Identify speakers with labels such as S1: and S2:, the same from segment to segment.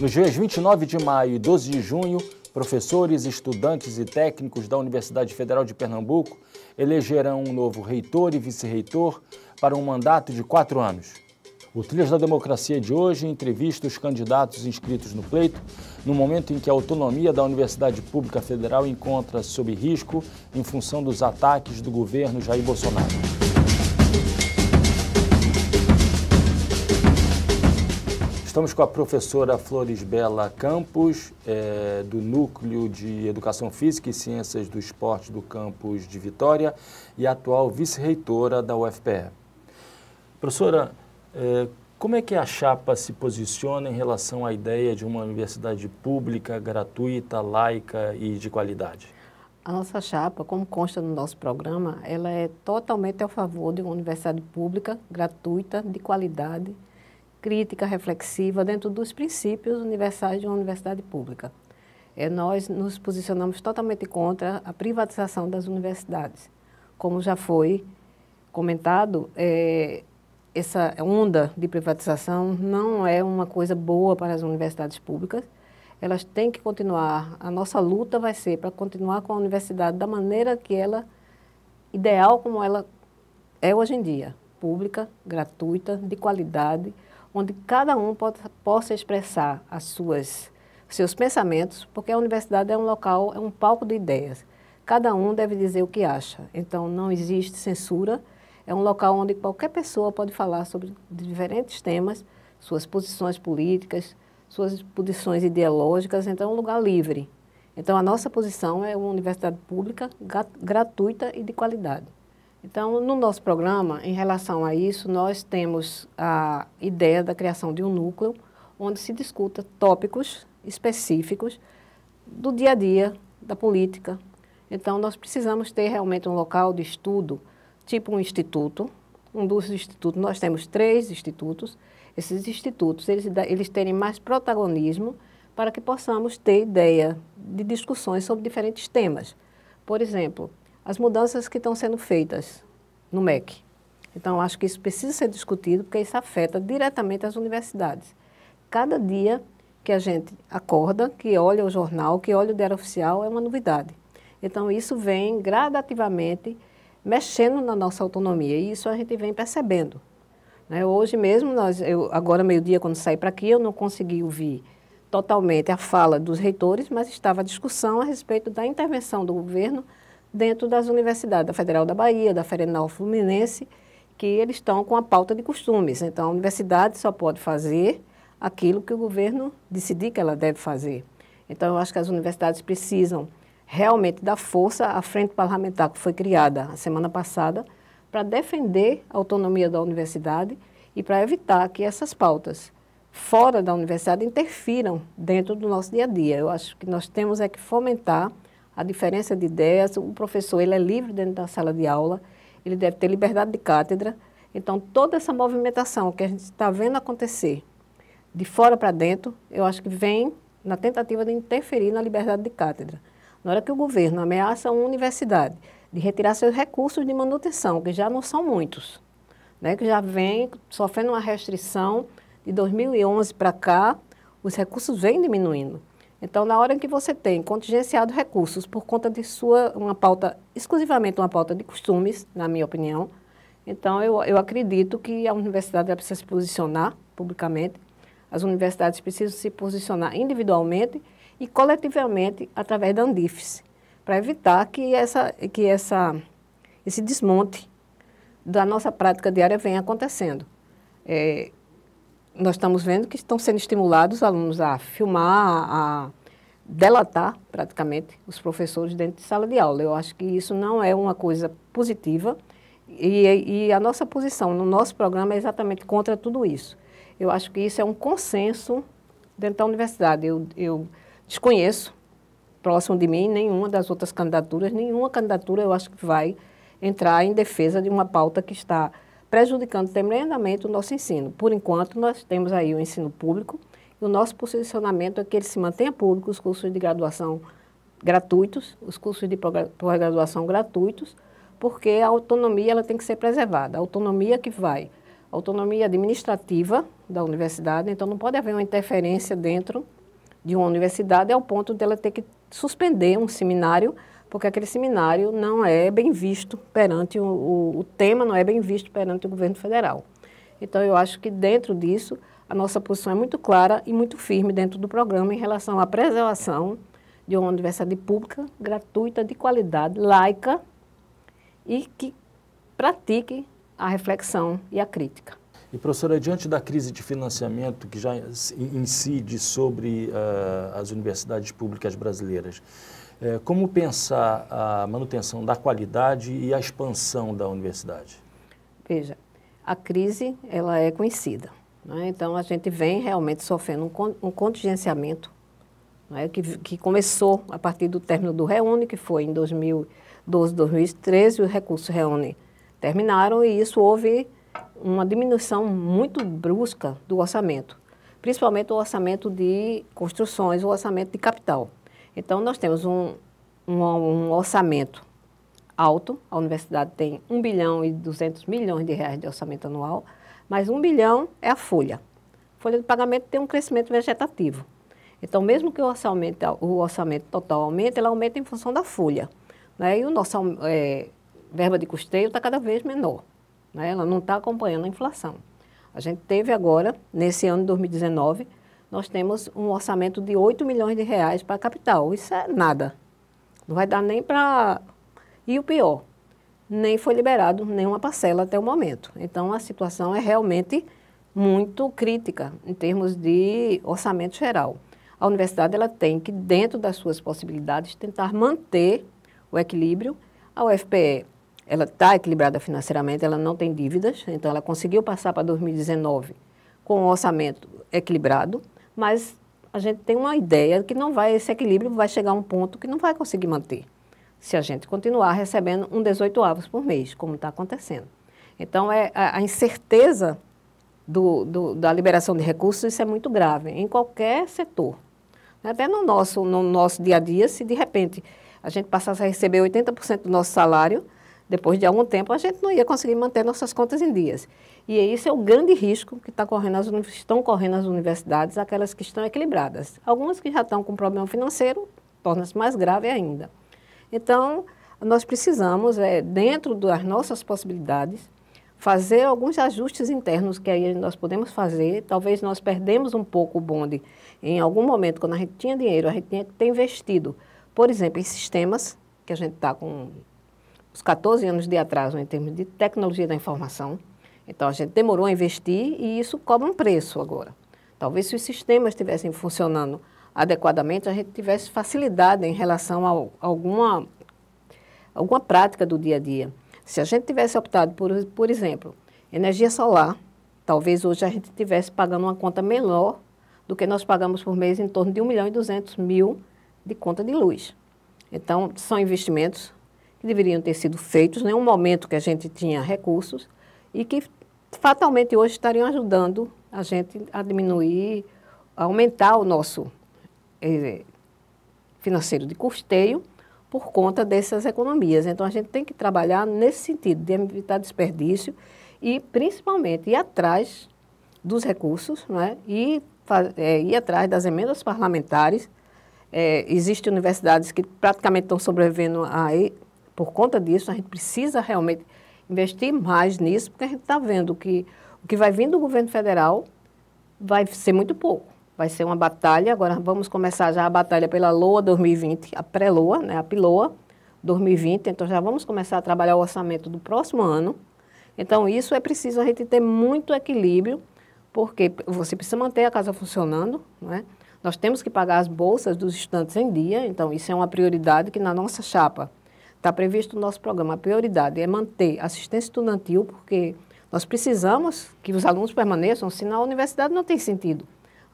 S1: Nos dias 29 de maio e 12 de junho, professores, estudantes e técnicos da Universidade Federal de Pernambuco elegerão um novo reitor e vice-reitor para um mandato de 4 anos. O Trilhas da Democracia de hoje entrevista os candidatos inscritos no pleito, no momento em que a autonomia da Universidade Pública Federal encontra-se sob risco em função dos ataques do governo Jair Bolsonaro. Estamos com a professora Florisbela Campos, do Núcleo de Educação Física e Ciências do Esporte do campus de Vitória e atual vice-reitora da UFPE. Professora, como é que a chapa se posiciona em relação à ideia de uma universidade pública, gratuita, laica e de qualidade?
S2: A nossa chapa, como consta no nosso programa, ela é totalmente a favor de uma universidade pública, gratuita, de qualidade, crítica, reflexiva, dentro dos princípios universais de uma universidade pública. Nós nos posicionamos totalmente contra a privatização das universidades. Como já foi comentado, essa onda de privatização não é uma coisa boa para as universidades públicas. Elas têm que continuar, a nossa luta vai ser para continuar com a universidade da maneira que ela, ideal como ela é hoje em dia, pública, gratuita, de qualidade, onde cada um possa expressar seus pensamentos, porque a universidade é um local, é um palco de ideias. Cada um deve dizer o que acha, então não existe censura, é um local onde qualquer pessoa pode falar sobre diferentes temas, suas posições políticas, suas posições ideológicas, então é um lugar livre. Então a nossa posição é uma universidade pública, gratuita e de qualidade. Então, no nosso programa, em relação a isso, nós temos a ideia da criação de um núcleo onde se discuta tópicos específicos do dia a dia, da política. Então, nós precisamos ter realmente um local de estudo, tipo um instituto. Um dos institutos, nós temos 3 institutos. Esses institutos, eles terem mais protagonismo para que possamos ter ideia de discussões sobre diferentes temas. Por exemplo, as mudanças que estão sendo feitas no MEC. Então, acho que isso precisa ser discutido, porque isso afeta diretamente as universidades. Cada dia que a gente acorda, que olha o jornal, que olha o diário oficial, é uma novidade. Então, isso vem gradativamente mexendo na nossa autonomia, e isso a gente vem percebendo. Hoje mesmo, agora meio-dia, quando saí para aqui, eu não consegui ouvir totalmente a fala dos reitores, mas estava a discussão a respeito da intervenção do governo dentro das universidades, da Federal da Bahia, da Federal Fluminense, que eles estão com a pauta de costumes. Então, a universidade só pode fazer aquilo que o governo decidir que ela deve fazer. Então, eu acho que as universidades precisam realmente dar força à frente parlamentar que foi criada a semana passada para defender a autonomia da universidade e para evitar que essas pautas fora da universidade interfiram dentro do nosso dia a dia. Eu acho que nós temos que fomentar a diferença de ideias. O professor, ele é livre dentro da sala de aula, ele deve ter liberdade de cátedra. Então, toda essa movimentação que a gente está vendo acontecer de fora para dentro, eu acho que vem na tentativa de interferir na liberdade de cátedra. Na hora que o governo ameaça uma universidade de retirar seus recursos de manutenção, que já não são muitos, que já vem sofrendo uma restrição de 2011 para cá, os recursos vêm diminuindo. Então, na hora em que você tem contingenciado recursos por conta de uma pauta, exclusivamente uma pauta de costumes, na minha opinião, então eu acredito que a universidade precisa se posicionar publicamente, as universidades precisam se posicionar individualmente e coletivamente através da Andifes, para evitar que esse desmonte da nossa prática diária venha acontecendo. Nós estamos vendo que estão sendo estimulados os alunos a filmar, a delatar praticamente os professores dentro de sala de aula. Eu acho que isso não é uma coisa positiva e a nossa posição no nosso programa é exatamente contra tudo isso. Eu acho que isso é um consenso dentro da universidade. Eu desconheço, próximo de mim, nenhuma das outras candidaturas, nenhuma candidatura eu acho que vai entrar em defesa de uma pauta que está prejudicando tremendamente o nosso ensino. Por enquanto, nós temos aí o ensino público e o nosso posicionamento é que ele se mantenha público, os cursos de graduação gratuitos, os cursos de pós-graduação gratuitos, porque a autonomia ela tem que ser preservada. A autonomia que vai autonomia administrativa da universidade, então não pode haver uma interferência dentro de uma universidade ao ponto dela ter que suspender um seminário, porque aquele seminário não é bem visto perante o tema, não é bem visto perante o governo federal. Então, eu acho que dentro disso, a nossa posição é muito clara e muito firme dentro do programa em relação à preservação de uma universidade pública, gratuita, de qualidade, laica e que pratique a reflexão e a crítica.
S1: E, professora, diante da crise de financiamento que já incide sobre as universidades públicas brasileiras, como pensar a manutenção da qualidade e a expansão da universidade?
S2: Veja, a crise ela é conhecida, né? Então, a gente vem realmente sofrendo um contingenciamento, né? que começou a partir do término do REUNE, que foi em 2012, 2013, os recursos REUNE terminaram e isso houve uma diminuição muito brusca do orçamento, principalmente o orçamento de construções, o orçamento de capital. Então, nós temos um orçamento alto, a universidade tem 1 bilhão e 200 milhões de reais de orçamento anual, mas 1 bilhão é a folha. A folha de pagamento tem um crescimento vegetativo. Então, mesmo que o orçamento total aumente, ele aumenta em função da folha, né? E o nosso verba de custeio está cada vez menor, né? Ela não está acompanhando a inflação. A gente teve agora, nesse ano de 2019, nós temos um orçamento de 8 milhões de reais para a capital. Isso é nada. Não vai dar nem para... E o pior, nem foi liberado nenhuma parcela até o momento. Então, a situação é realmente muito crítica em termos de orçamento geral. A universidade ela tem que, dentro das suas possibilidades, tentar manter o equilíbrio. A UFPE ela está equilibrada financeiramente, ela não tem dívidas, então ela conseguiu passar para 2019 com um orçamento equilibrado, mas a gente tem uma ideia que esse equilíbrio vai chegar a um ponto que não vai conseguir manter, se a gente continuar recebendo um 18avos por mês, como está acontecendo. Então, a incerteza da liberação de recursos, isso é muito grave, em qualquer setor. Até no nosso dia a dia, se de repente a gente passasse a receber 80% do nosso salário, depois de algum tempo, a gente não ia conseguir manter nossas contas em dias. E esse é o grande risco que estão correndo as universidades, aquelas que estão equilibradas. Algumas que já estão com problema financeiro, torna-se mais grave ainda. Então, nós precisamos, dentro das nossas possibilidades, fazer alguns ajustes internos que aí nós podemos fazer. Talvez nós perdemos um pouco o bonde em algum momento, quando a gente tinha dinheiro, a gente tinha que ter investido, por exemplo, em sistemas, que a gente está com uns 14 anos de atraso em termos de tecnologia da informação. Então, a gente demorou a investir e isso cobra um preço agora. Talvez se os sistemas estivessem funcionando adequadamente, a gente tivesse facilidade em relação a alguma prática do dia a dia. Se a gente tivesse optado por exemplo, energia solar, talvez hoje a gente estivesse pagando uma conta menor do que nós pagamos por mês, em torno de 1 milhão e 200 mil de conta de luz. Então, são investimentos que deveriam ter sido feitos em um momento que a gente tinha recursos e que fatalmente hoje estariam ajudando a gente a diminuir, a aumentar o nosso financeiro de custeio por conta dessas economias. Então, a gente tem que trabalhar nesse sentido, de evitar desperdício e, principalmente, ir atrás dos recursos, né? Ir atrás das emendas parlamentares. Existem universidades que praticamente estão sobrevivendo por conta disso. A gente precisa realmente investir mais nisso, porque a gente está vendo que o que vai vir do governo federal vai ser muito pouco. Vai ser uma batalha. Agora vamos começar já a batalha pela LOA 2020, a pré-LOA, né, a PILOA 2020. Então já vamos começar a trabalhar o orçamento do próximo ano. Então isso é preciso a gente ter muito equilíbrio, porque você precisa manter a casa funcionando, né? Nós temos que pagar as bolsas dos estudantes em dia, então isso é uma prioridade que na nossa chapa está previsto no nosso programa. A prioridade é manter a assistência estudantil, porque nós precisamos que os alunos permaneçam, senão a universidade não tem sentido.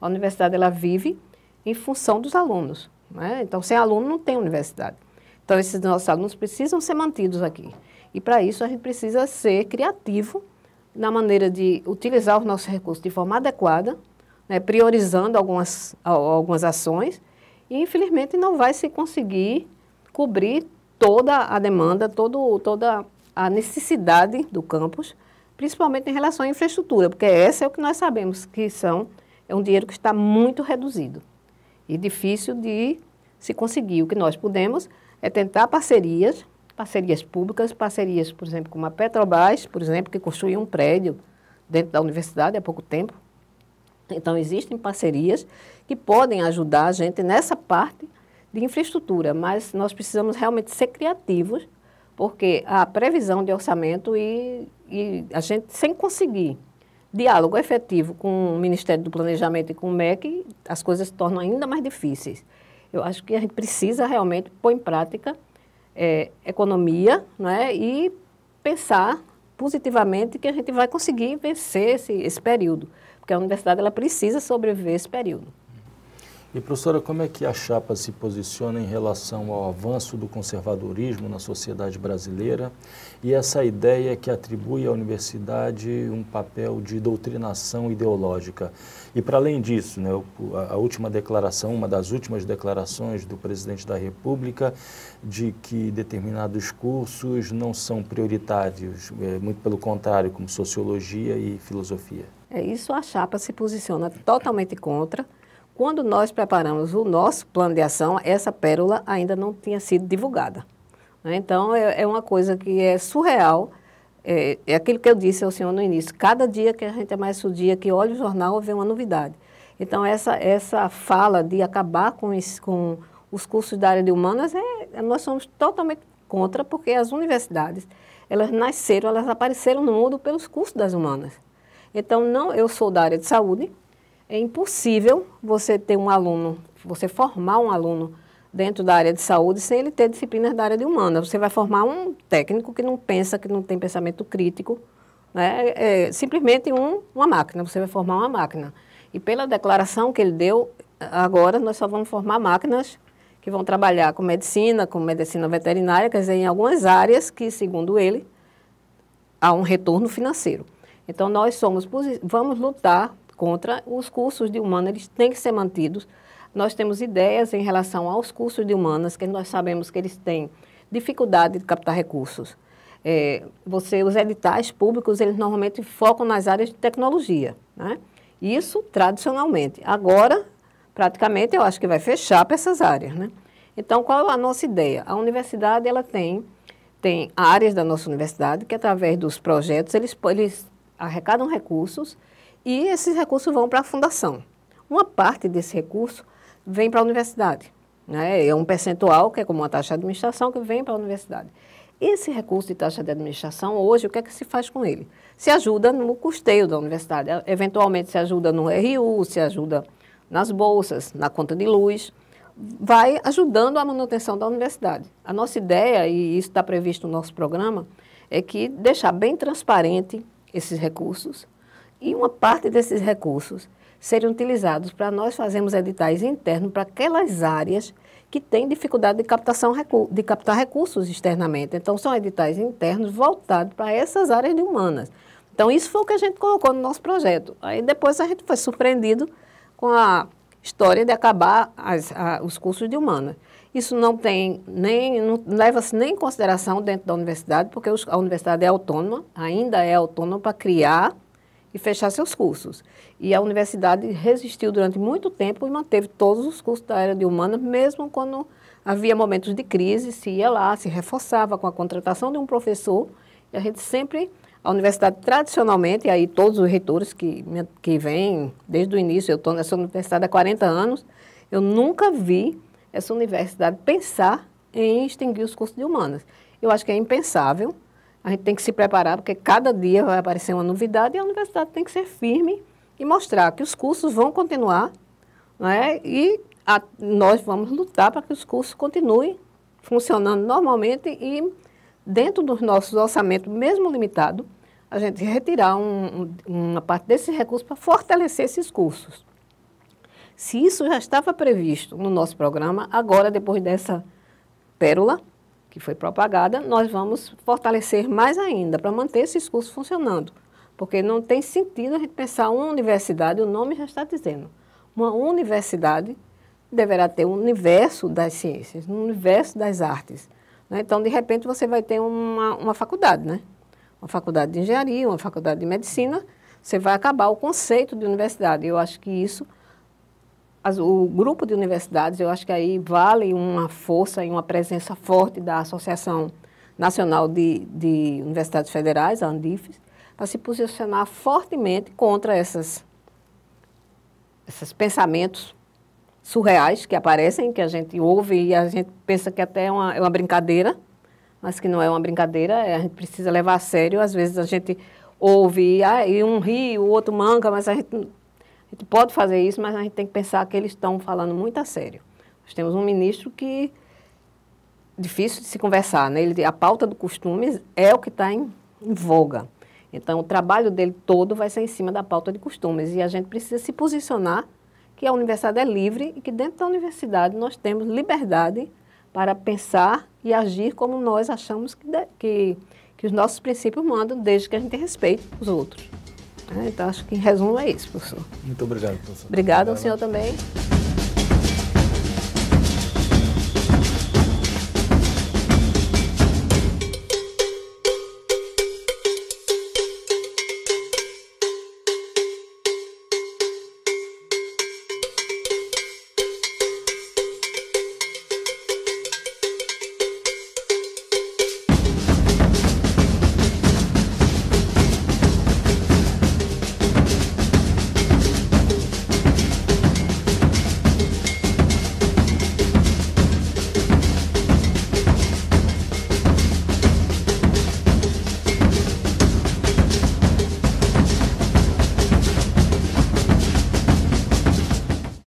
S2: A universidade ela vive em função dos alunos, né? Então, sem aluno não tem universidade. Então, esses nossos alunos precisam ser mantidos aqui. E, para isso, a gente precisa ser criativo na maneira de utilizar os nossos recursos de forma adequada, né, priorizando algumas ações, e, infelizmente, não vai se conseguir cobrir toda a demanda, toda a necessidade do campus principalmente em relação à infraestrutura, porque esse é o que nós sabemos que é um dinheiro que está muito reduzido e difícil de se conseguir. O que nós podemos é tentar parcerias públicas, parcerias, por exemplo, com a Petrobras, por exemplo, que construiu um prédio dentro da universidade há pouco tempo. Então, existem parcerias que podem ajudar a gente nessa parte de infraestrutura, mas nós precisamos realmente ser criativos, porque a previsão de orçamento e a gente, sem conseguir diálogo efetivo com o Ministério do Planejamento e com o MEC, as coisas se tornam ainda mais difíceis. Eu acho que a gente precisa realmente pôr em prática economia, né, e pensar positivamente que a gente vai conseguir vencer esse período, porque a universidade ela precisa sobreviver esse período.
S1: E, professora, como é que a chapa se posiciona em relação ao avanço do conservadorismo na sociedade brasileira e essa ideia que atribui à universidade um papel de doutrinação ideológica? E, para além disso, né, a última declaração, uma das últimas declarações do presidente da República, de que determinados cursos não são prioritários, muito pelo contrário, como sociologia e filosofia.
S2: Isso a chapa se posiciona totalmente contra. Quando nós preparamos o nosso plano de ação, essa pérola ainda não tinha sido divulgada, né? Então, é uma coisa que é surreal. É aquilo que eu disse ao senhor no início. Cada dia que a gente amanhece o dia, que olha o jornal, vê uma novidade. Então, essa fala de acabar com os cursos da área de humanas, nós somos totalmente contra, porque as universidades, elas nasceram, elas apareceram no mundo pelos cursos das humanas. Então, eu sou da área de saúde. É impossível você ter um aluno, você formar um aluno dentro da área de saúde sem ele ter disciplinas da área de humanas. Você vai formar um técnico que não pensa, que não tem pensamento crítico, né? Simplesmente uma máquina, você vai formar uma máquina. E pela declaração que ele deu, agora nós só vamos formar máquinas que vão trabalhar com medicina veterinária, quer dizer, em algumas áreas que, segundo ele, há um retorno financeiro. Então, nós vamos lutar contra os cursos de humanas, eles têm que ser mantidos. Nós temos ideias em relação aos cursos de humanas, que nós sabemos que eles têm dificuldade de captar recursos. Os editais públicos, eles normalmente focam nas áreas de tecnologia, né? Isso tradicionalmente. Agora, praticamente, eu acho que vai fechar para essas áreas, né? Então, qual é a nossa ideia? A universidade, ela tem áreas da nossa universidade que, através dos projetos, eles arrecadam recursos e esses recursos vão para a fundação. Uma parte desse recurso vem para a universidade, né? É um percentual, que é como uma taxa de administração, que vem para a universidade. Esse recurso de taxa de administração, hoje, o que é que se faz com ele? Se ajuda no custeio da universidade, eventualmente se ajuda no RU, se ajuda nas bolsas, na conta de luz, vai ajudando a manutenção da universidade. A nossa ideia, e isso está previsto no nosso programa, é que deixar bem transparente esses recursos, e uma parte desses recursos serem utilizados para nós fazermos editais internos para aquelas áreas que têm dificuldade de captar recursos externamente. Então, são editais internos voltados para essas áreas de humanas. Então, isso foi o que a gente colocou no nosso projeto. Aí, depois, a gente foi surpreendido com a história de acabar os cursos de humanas. Isso não leva-se nem em consideração dentro da universidade, porque a universidade é autônoma, ainda é autônoma para criar e fechar seus cursos. E a universidade resistiu durante muito tempo e manteve todos os cursos da área de humanas, mesmo quando havia momentos de crise, se ia lá, se reforçava com a contratação de um professor. E a universidade tradicionalmente, e aí todos os reitores que vêm desde o início, eu estou nessa universidade há 40 anos, eu nunca vi essa universidade pensar em extinguir os cursos de humanas. Eu acho que é impensável. A gente tem que se preparar, porque cada dia vai aparecer uma novidade e a universidade tem que ser firme e mostrar que os cursos vão continuar, né? E nós vamos lutar para que os cursos continuem funcionando normalmente e, dentro dos nossos orçamentos, mesmo limitado, a gente retirar uma parte desses recursos para fortalecer esses cursos. Se isso já estava previsto no nosso programa, agora, depois dessa pérola que foi propagada, nós vamos fortalecer mais ainda para manter esses cursos funcionando. Porque não tem sentido a gente pensar uma universidade, o nome já está dizendo, uma universidade deverá ter um universo das ciências, um universo das artes, né? Então, de repente, você vai ter uma faculdade, né? uma faculdade de engenharia, uma faculdade de medicina, você vai acabar o conceito de universidade. Eu acho que isso, o grupo de universidades, eu acho que aí vale uma força e uma presença forte da Associação Nacional de Universidades Federais, a ANDIFES, para se posicionar fortemente contra esses pensamentos surreais que aparecem, que a gente ouve e a gente pensa que até é uma brincadeira, mas que não é uma brincadeira, a gente precisa levar a sério. Às vezes a gente ouve e um ri, o outro manca, mas a gente pode fazer isso, mas a gente tem que pensar que eles estão falando muito a sério. Nós temos um ministro que difícil de se conversar, né? A pauta do costumes é o que está em voga. Então, o trabalho dele todo vai ser em cima da pauta de costumes. E a gente precisa se posicionar que a universidade é livre e que dentro da universidade nós temos liberdade para pensar e agir como nós achamos que os nossos princípios mandam, desde que a gente respeite os outros. Então, acho que em resumo é isso, professor.
S1: Muito obrigado, professor.
S2: Obrigada ao senhor também.